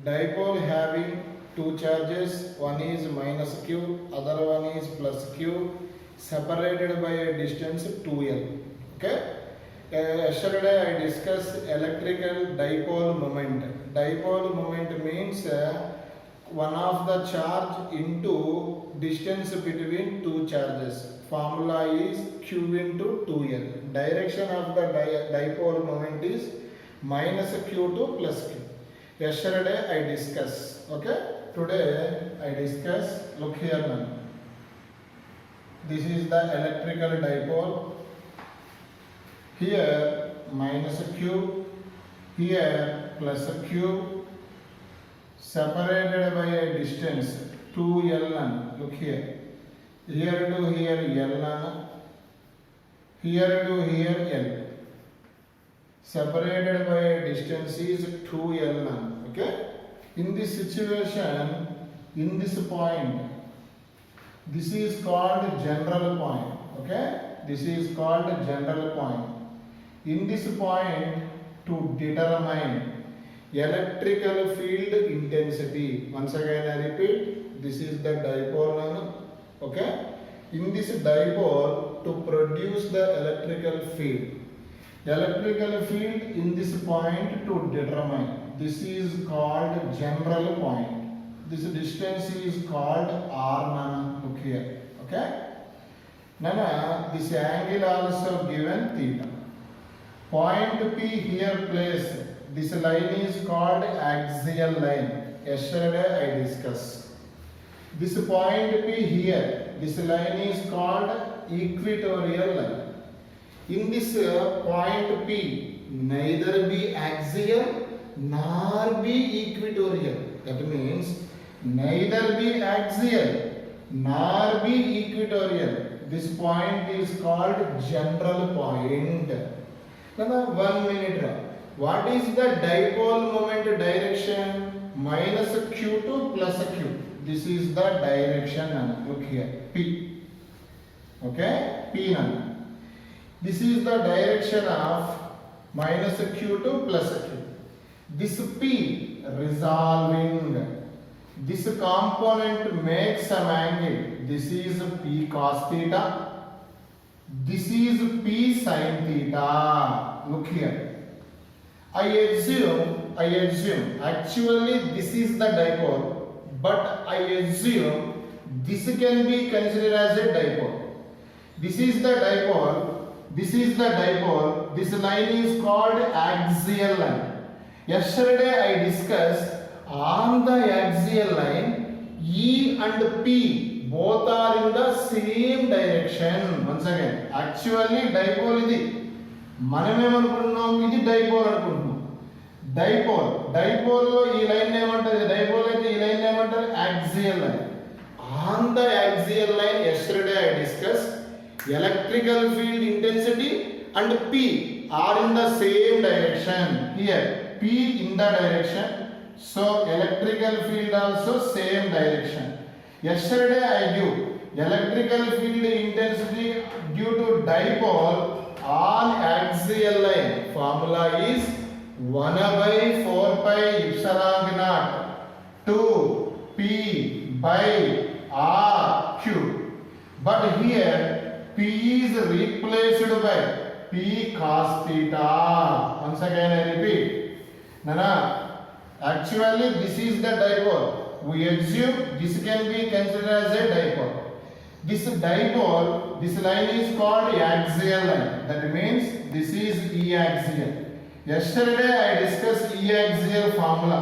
dipole having two charges, one is minus q, other one is plus q, separated by a distance 2l. Okay. Yesterday I discussed electrical dipole moment. Dipole moment means one of the charge into distance between two charges. Formula is q into 2l. Direction of the dipole moment is minus q to plus q. Yesterday I discussed. Okay. Today I discuss. Look here now. This is the electrical dipole. Here minus q, here plus q, separated by a distance 2l. Look here. Here to here l, here to here l. Separated by a distance is 2l. Okay. In this situation, in this point, this is called general point. Okay. This is called general point. In this point, to determine electrical field intensity. Once again I repeat, this is the dipole. Okay. In this dipole, to produce the electrical field. Electrical field in this point to determine. This is called general point. This distance is called r. Look here. Okay. Nana, this angle also given theta. Point P here placed. This line is called axial line. Yesterday I discussed. This point P here. This line is called equatorial line. In this point P, neither be axial nor be equatorial. That means neither be axial nor be equatorial. This point is called general point. Now 1 minute. What is the dipole moment direction? Minus q to plus q. This is the direction. Look here. P. Okay. P. This is the direction of minus q to plus q. This P resolving. This component makes some angle. This is P cos theta. This is P sin theta. Look here. I assume actually this is the dipole, but I assume this can be considered as a dipole. This is the dipole. This is the dipole. This line is called axial line. Yesterday I discussed on the axial line, E and P both are in the same direction. Once again, actually dipole idi. మనం ఏమనుకుంటున్నాం, ఇది dipole అనుకుంటున్నాం. Dipole లో ఈ line ఏమంటారు? Dipole అయితే ఈ line ఏమంటారు? Axial line. On the axial line yesterday I discussed electrical field intensity and P are in the same direction. Here P in the direction, so electrical field also same direction. Yesterday I give electrical field intensity due to dipole on axial line. Formula is 1 by 4 pi epsilon naught 2 P by R cube. But here P is replaced by P cos theta. Once again I repeat. Nana, actually this is the dipole. We assume this can be considered as a dipole. This dipole, this line is called axial line. That means this is E axial. Yesterday I discussed E axial formula.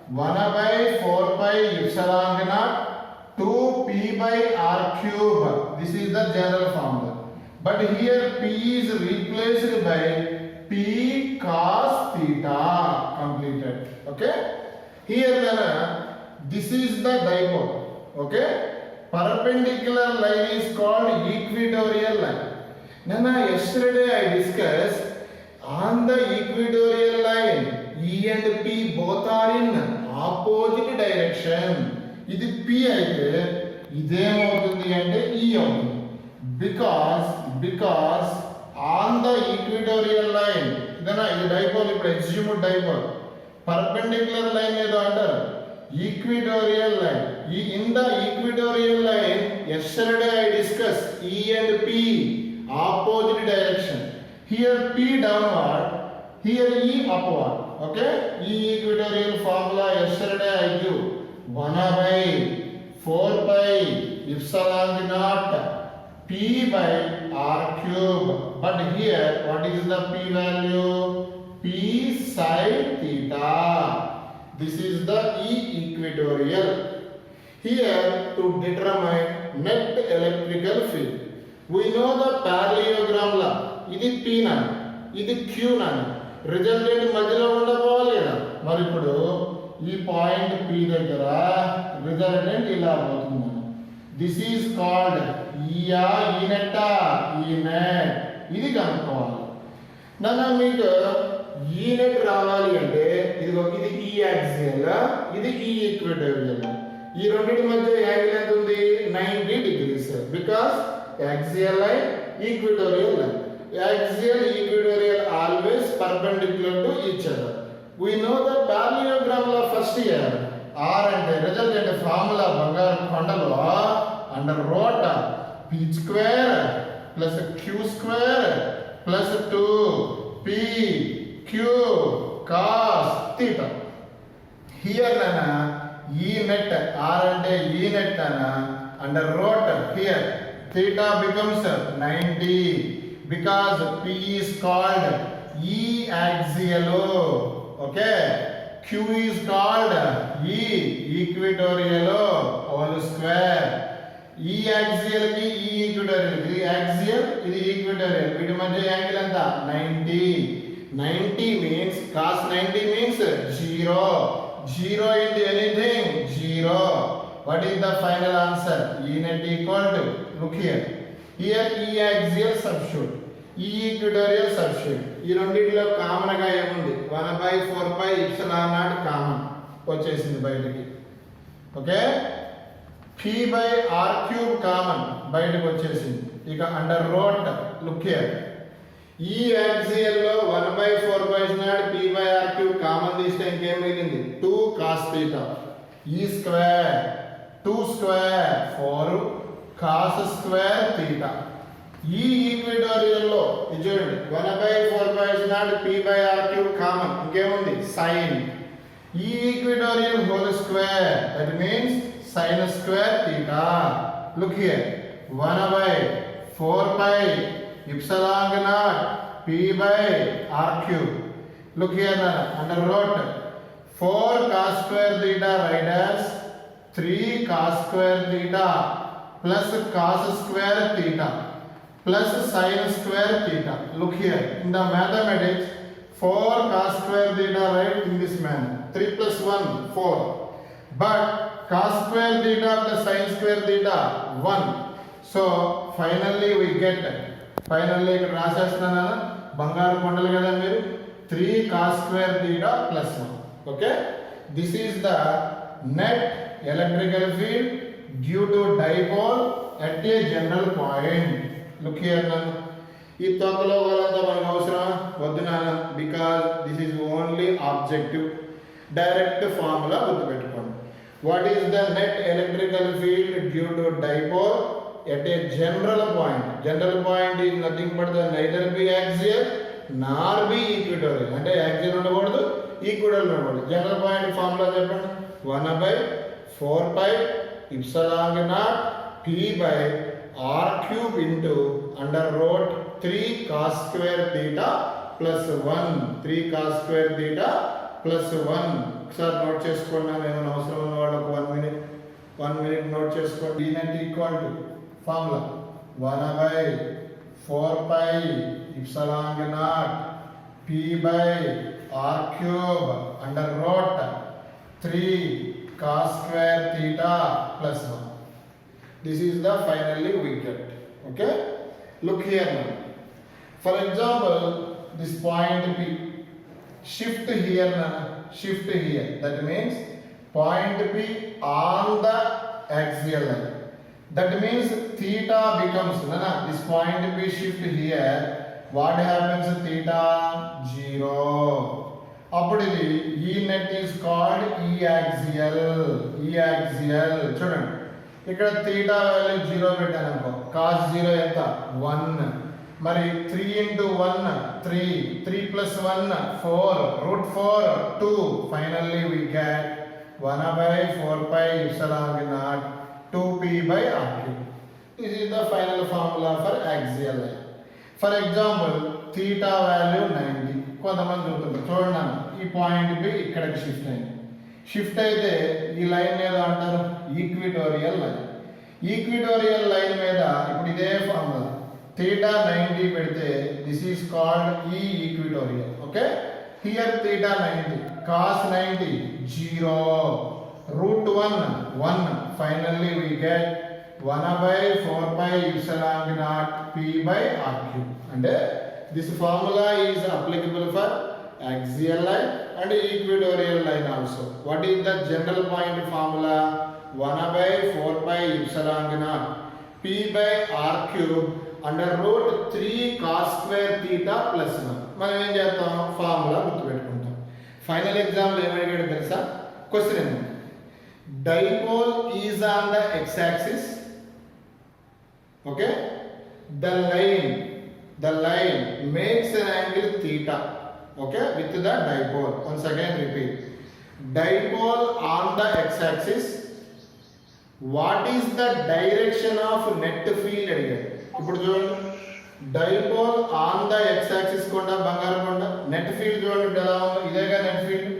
1 by 4 pi epsilon naught 2 P by R cube. This is the general formula. But here P is replaced by P cos theta. Completed. Okay. Here then this is the dipole. Okay. Perpendicular line is called equatorial line. Now yesterday I discussed on the equatorial line E and P both are in opposite direction. ఇది P అయితే ఇదేమవుతుంది అంటే E అవుతుంది. Because on the equatorial line, ఇది dipole, ఇప్పుడు ఎగ్జిమ్యూట్ dipole perpendicular line ఏదో అంటారు, equatorial line. In the equatorial line, yesterday I discussed E and P opposite direction. Here P downward, here E upward. Okay, E equatorial formula yesterday I give 1 by 4 pi epsilon naught P by R cube. But here what is the P value? P sin theta. This is the E equatorial. Here to determine net electrical field, we know the parallelogram law. ఇది P నని, ఇది Q నని, resultant మధ్యలో ఉండబోవాలి కదా. మరి ఇప్పుడు ఈ point P దగ్గర రిజల్టెంట్ ఇలా అవుతుంది. దిస్ ఈజ్ కాల్డ్ ఈయా ఈనెట్టా ఈనెట్. ఇది కనుక్కోవాలి. నన్ను మీకు ఈనెట్ రావాలి అంటే ఇది ఈ యాక్సియల్, ఇది ఈ ఈక్వెటోరియల్. ఈ రెండింటి మధ్య యాంగిల్ ఎంత ఉంది? 90 degrees. Because axial line, Equatorial line. Axial equatorial always perpendicular to each other. We know the parallelogram law first year. R and the resultant formula బంగారు కొండలో under root p square plus q square plus 2 p q cos theta. Here nana e net, R and e net nana under root, here theta becomes 90. Because P is called E axial, okay, Q is called E equatorial whole square. E axial ki E equatorial, ఇది axial, ఇది equatorial, వీటి మధ్య angle ఎంత? 90. 90 means cos 90 means 0. 0 into anything 0. What is the final answer? E net equal to, look here. Here E axial substitute, E equatorial substitute. ఈ రెండిట్లో common గా ఏముంది? 1 by 4 pi epsilon naught common వచ్చేసింది బయటికి. Okay, P by R cube common బయటకు వచ్చేసింది. ఇక under root, look here, ఈ యాక్సియల్ లో 1 by 4 pi naught P by R cube common తీస్తే ఇంకేం మిగిలింది? 2 cos theta. E square 2 square 4 cos square theta. ఈ ఈక్వెటోరియల్ లో ఇది చూడండి, 1 by 4 pi naught P by R cube common, ఇంకేముంది? sin. ఈ Equatorial whole square, that means sin square theta. Look here, 1 by 4 pi epsilon naught P by R cube. Look here under root 4 cos square theta right as 3 cos square theta plus cos square theta plus sin square theta. Look here, in the mathematics 4 cos square theta right in this manner, 3 plus 1 4, but cos square theta plus sin square theta 1. So finally we get, finally ఇక్కడ రాసేస్తున్నాను బంగారు కొండలు కదా మీరు, 3 cos square theta plus 1. Okay, this is the net electrical field due to dipole at a general point. Look here nanu, ఈ తొక్కలో వాళ్ళంతా మనకు అవసరం వద్దు నాన్న, because this is only objective. Direct formula గుర్తుపెట్టుకోండి. What is the net electrical field due to dipole at a general point? General point is nothing but the neither be axial nor be equatorial. అంటే axial ఉండకూడదు, equatorial ఉండకూడదు. General point formula చెప్పండి. 1 by 4 pi epsilon naught P by R cube into under root 3 cos square theta plus 1, 3 cos square theta plus 1. ఒకసారి note చేసుకోండి, ఏమైనా అవసరం ఉన్న వాళ్ళకు 1 minute నోట్ చేసుకోండి. D net equal to formula 1 by 4 pi epsilon naught P by R cube under root 3 cos square theta plus 1. This is the finally we get. Okay, look here now. For example, this point P, shift here now, shift here. That means point P on the axial line. That means theta becomes, this point P shift here. What happens? Theta 0. అప్పుడు ఇది ఈ net is called ఈ axial. చూడండి ఇక్కడ theta value 0 పెట్టాను అనుకో, cos 0 ఎంత 1, మరి 3 into 1 3, 3 plus 1 4, √4 2, finally we get 1/4 pi epsilon naught 2p by r cube. This is the final formula for axial line. For example, theta value 90. కొంతమంది చూడండి, ఈ పాయింట్ బి ఇక్కడికి షిఫ్ట్ అయింది. షిఫ్ట్ అయితే ఈ లైన్ మీద అంటారు ఈక్విటోరియల్ లైన్. ఈక్విటోరియల్ లైన్ మీద ఇప్పుడు ఇదే ఫార్ములా theta 90 పెడితే దిస్ ఈస్ కాల్డ్ ఈ equatorial. Okay, here theta 90, cos 90 0, √1 1, finally we get 1/4 pi epsilon naught p by r cube. And this formula is applicable for axial line and equatorial line also. What is the general point formula? 1/4 pi epsilon naught p by r cube under √3 cos square theta plus 1. మనం ఏం చేస్తాం, formula గుర్తుపెట్టుకుంటాం. Final ఎగ్జామ్లో ఏమడిగాడు తెలుసా? Question ఏంటంటే dipole is on the x axis. Okay, the line makes an angle theta, okay, with the dipole. Once again repeat, dipole on the x axis. What is the direction of net field అడిగాడు. ఇప్పుడు చూడండి, dipole on the x axis కొండ బంగారం కొండ, net field చూడండి ఎలా ఉందో, ఇదేగా నెట్ ఫీల్డ్.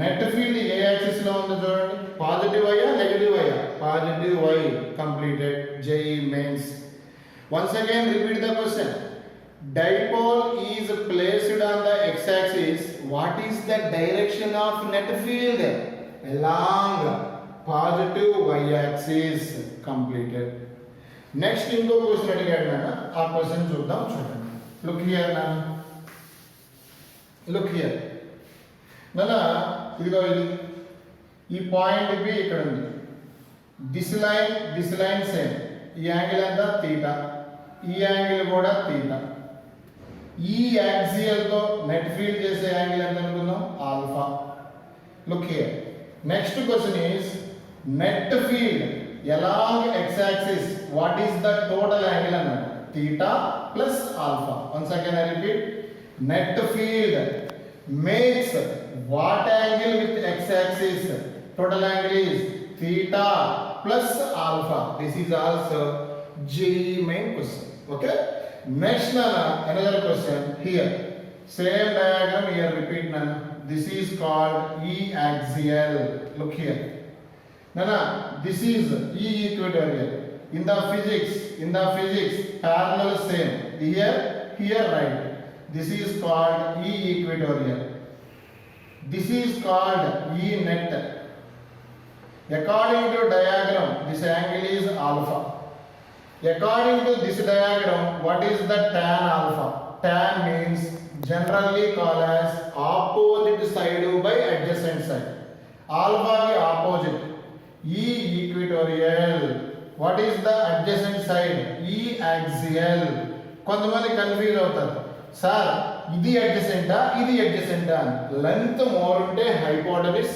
నెట్ ఫీల్డ్ ఏ యాక్సిస్ లో ఉందో చూడండి, పాజిటివ్ అయ్యా నెగటివ్ అయ్యా, positive Y. Completed JEE mains. Once again repeat the question. Dipole is placed on the x axis. What is the direction of net field? Along positive y axis. Completed. Next ఇంకో question అడిగాడు నాన్న, ఆ question చూద్దాం. చూడండి, look here నాన్న, look here నాన్న. ఇదిగో ఇది ఈ పాయింట్ బి ఇక్కడ ఉంది. This line same. ఈ యాంగిల్ ఎంత తీటా, ఈ యాంగిల్ కూడా తీటా. ఈ యాక్సియల్ తో నెట్ ఫీల్డ్ చేసే యాంగిల్ ఎంత అనుకుందాం, alpha. Look here, next question is net field along x axis. What is the total angle అన్నాడు, theta plus alpha. Once again I repeat, net field makes what angle with x axis? Total angle is theta plus alpha. This is also JEE main question. Okay, next another question here, same diagram here, repeat nana. This is called E axial. Look here nana, this is E equatorial. In the physics parallel same, here right. This is called E equatorial. This is called E net. According to diagram, this angle is alpha. According to this diagram, what is the tan alpha? Tan means generally called as opposite side by adjacent side. Alpha ki opposite, E equatorial. What is the adjacent side? E axial. కొంతమంది confuse అవుతారు, sir ఇది అడ్జసెంటా ఇది అడ్జసెంటా అని. Length more ఉంటే హైపోటనిస్,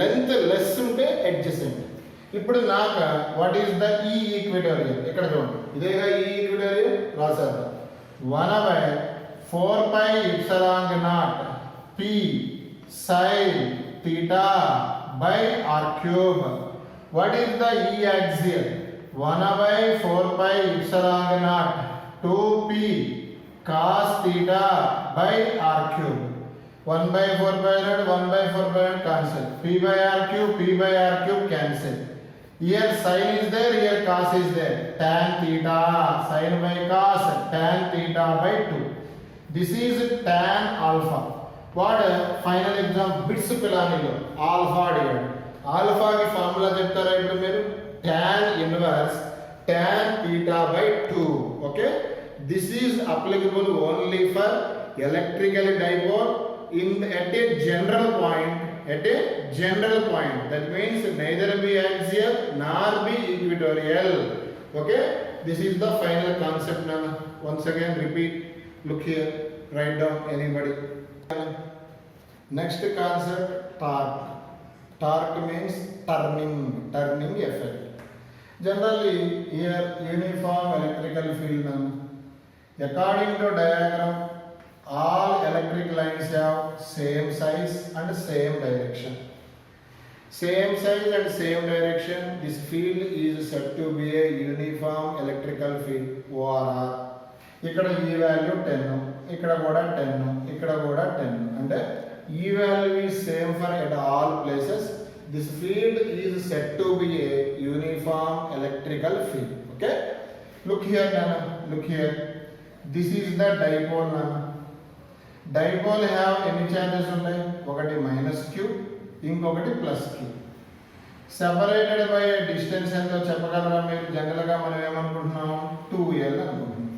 length less ఉంటే adjacent. ఇప్పుడు నాకు what is the ఈ ఈక్విటోరియల్, ఇక్కడ చూడండి ఇదేగా ఈ ఈక్విటోరియల్ రాశారు. 1/4 pi epsilon naught p sin theta by r cube. What is the E axial? 1/4 pi epsilon naught 2p cos theta by r cube. 1/4 pi naught 1/4 pi naught cancel. P by r cube cancel. Here sin is there, here cos is there. Tan theta, sin by cos, tan theta by 2. This is tan alpha. What final exam bits పిలానిలో alpha అడిగాడు. ఆల్ఫాకి formula చెప్తారా ఇప్పుడు మీరు? tan inverse tan theta by 2. Okay, this is applicable only for electrical dipole at a general point. That means neither be axial nor be equatorial. Okay, this is the final concept now. Once again repeat, look here, write down anybody. Next concept, torque. Torque means turning effect. Generally here uniform electrical field none. According to diagram, all electric lines have same size and same direction. Same size and same direction, this field is said to be a uniform electrical field, ORR. ఇక్కడ ఈ value 10, ఇక్కడ కూడా 10, ఇక్కడ కూడా 10. అంటే ఈ value is same for at all places. This field is said to be a uniform electrical field. Okay? Look here, Nana. Look here. This is the dipole, Nana. Dipole have ఎన్ని charges ఉన్నాయి? ఒకటి -q, ఇంకొకటి +q. Separated by distance ఎంతో చెప్పగలరా మీరు? General గా మనం ఏమనుకుంటున్నాం? 2l అనుకుంటున్నాం.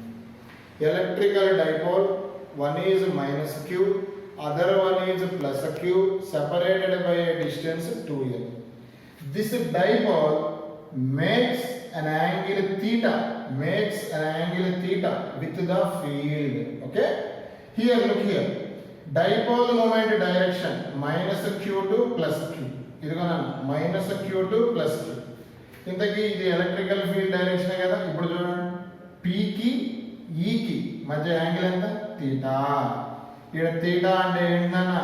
Electrical dipole, one is -q, other one is +q, separated by a distance 2l. This dipole makes an angle theta with the field. Okay? Here, look here. Dipole moment direction -q to +q. ఇదిగోనా -q to +q. ఇంతకీ ఇది electrical field direction కదా. ఇప్పుడు చూడండి, p కి e కి మధ్య angle ఎంత? Theta. ఇక్కడ తీటా అంటే ఏంటన్నా?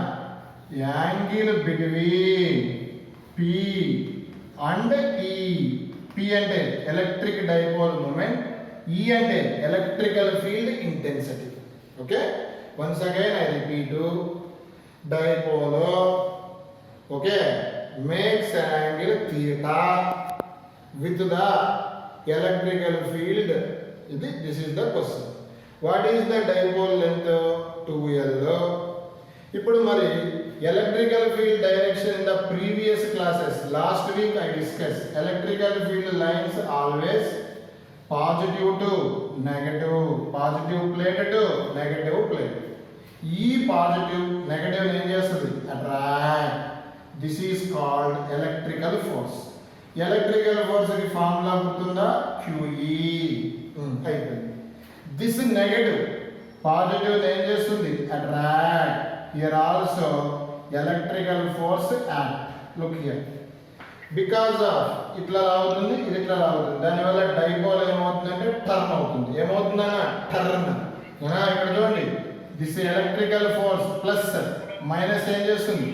Angle between p and e. p అంటే ఎలక్ట్రిక్ డైపోల్ మూమెంట్, e అంటే electrical field intensity. Okay, once again I repeat. Dipole okay makes an angle theta with the electrical field. This is the question. What is the dipole length? 2l. ఇప్పుడు మరి electrical field direction in the previous classes, last week I discussed electrical field lines always positive to negative, positive plate to negative plate. ఈ positive negative ఏం చేస్తుంది? Attract. This is called electrical force. Electrical force की formula గుర్తుందా? QE. అయిపోయింది. This negative positive ఏం చేస్తుంది? Attract. Here also electrical force act. Look here. Because of ఇట్లా అవుతుంది, ఇది ఇట్లా అవుతుంది. దానివల్ల డైపోల్ ఏమవుతుందంటే టర్న్ అవుతుంది. ఏమవుతుందన్నా? టర్న్. ఇక్కడ చూడండి, this electrical force plus minus ఏం చేస్తుంది?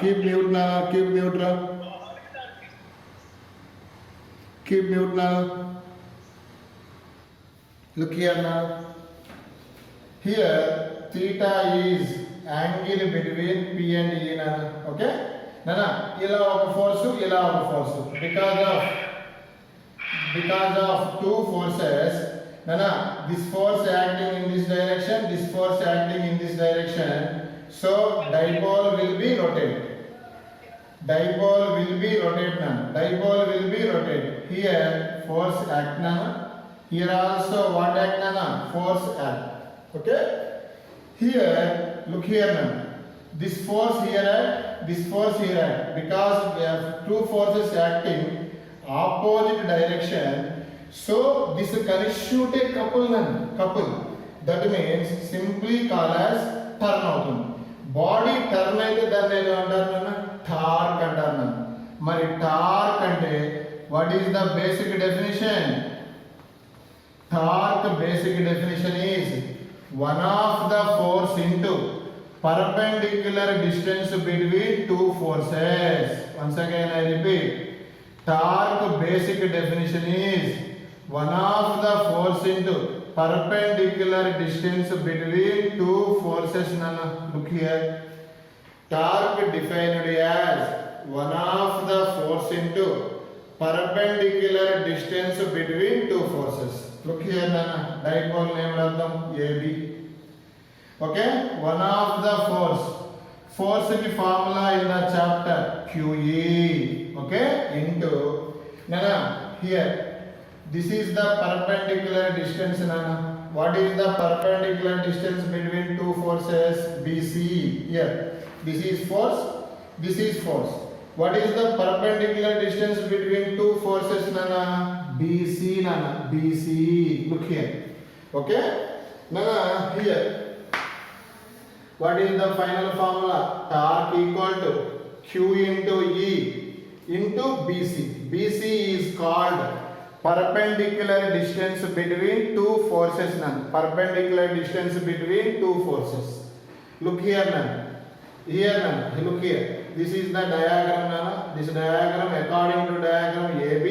Keep mute now. Keep mute now. Keep mute now. Look here now. Here theta is angle between P and E now. Okay? Nana, ila oka force, ila oka force. Because of two forces, Nana, this force acting in this direction, this force acting in this direction. So dipole will be rotated. Dipole will be rotated. Here force act nana. Here also what act nana? Force act. Okay? Here look here nana. This force here act, this force here act. Because we have two forces acting opposite direction. So this constitute a couple nana. Couple. That means simply call as turn అవుతుంది. Body turn అయితే దాన్ని ఏదో అంటారు, torque అంటారు. మరి torque అంటే what is the basic definition? Torque basic definition is one of the force into perpendicular distance between two forces. Once again I repeat. Torque basic definition is one of the force into perpendicular distance between two forces. Nana, look here. Torque defined as one of the force into perpendicular distance between two forces. Look here, Nana. Dipole name radham AB. Okay, one of the force ki formula in the chapter QE. Okay, into Nana here. This is the perpendicular distance, Nana. What is the perpendicular distance between two forces? BC. Here, this is force, this is force. What is the perpendicular distance between two forces, Nana? BC nana, BC. Look here. Okay? Now here, what is the final formula? Torque equal to Q into E into BC. BC is called perpendicular distance between two forces. None. Perpendicular distance between two forces. Look here, none. Here, none. Look here. This is the diagram, nana. This diagram, according to diagram AB,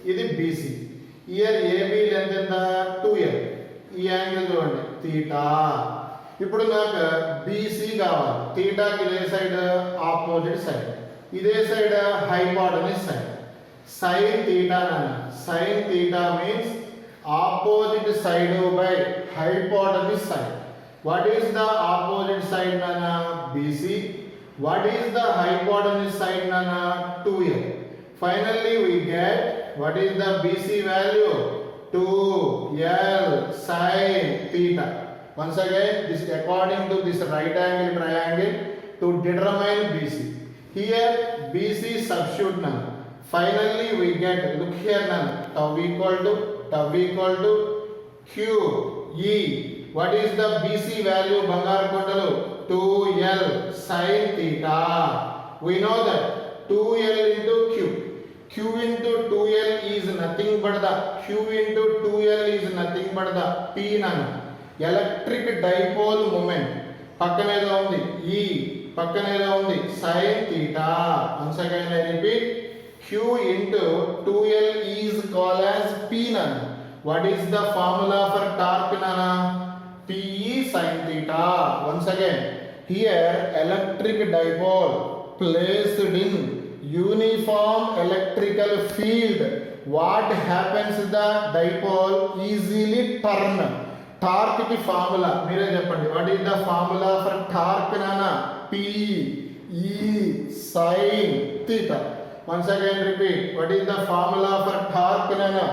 is BC. Here AB length in the 2L. ఈ angle చూడండి theta. ఇప్పుడు నాకు BC కావాలి. తీటాకి ఇదే side opposite side, ఇదే side hypotenuse side. Sine theta నాన్న. Sine theta means opposite side by hypotenuse side. What is the opposite side నాన్న? BC. What is the hypotenuse side నాన్న? 2L. Finally we get what is the BC value? 2L sin theta. Once again, this according to this right angle triangle to determine BC. Here BC substitute now. Finally we get, look here now, tau equal to Q E. What is the BC value? Bangaru Kondalu 2L sin theta. We know that 2L into Q. Q into 2L is nothing but the P nana. Electric dipole moment. Pakkanedo undi E, pakkanedo undi sin theta. Once again I repeat, Q into 2L is called as P nana. What is the formula for torque nana? PE sin theta. Once again, here electric dipole placed in uniform electrical field. What happens? The dipole easily turn. Torque ki formula mere cheppandi. What is the formula for torque nana? P E sin theta. Once again repeat, what is the formula for torque nana?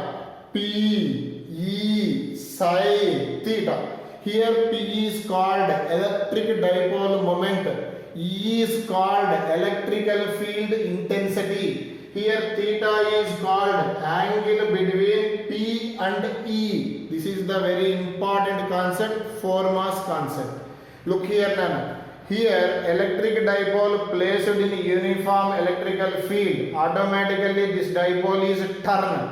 P E sin theta. Here P is called electric dipole moment. E is called electrical field intensity. Here theta is called angle between P and E. This is the very important concept, 4 mass concept. Look here nana. Here electric dipole placed in uniform electrical field. Automatically this dipole is turned.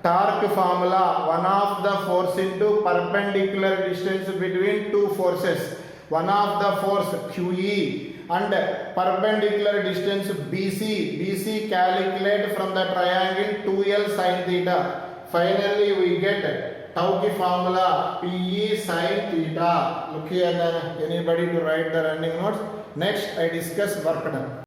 Torque formula, one of the force into perpendicular distance between two forces. One of the force QE and perpendicular distance BC. BC calculate from the triangle 2L sin theta. Finally we get tau ki formula PE sin theta. Look here, anybody to write the running notes? Next I discuss work done.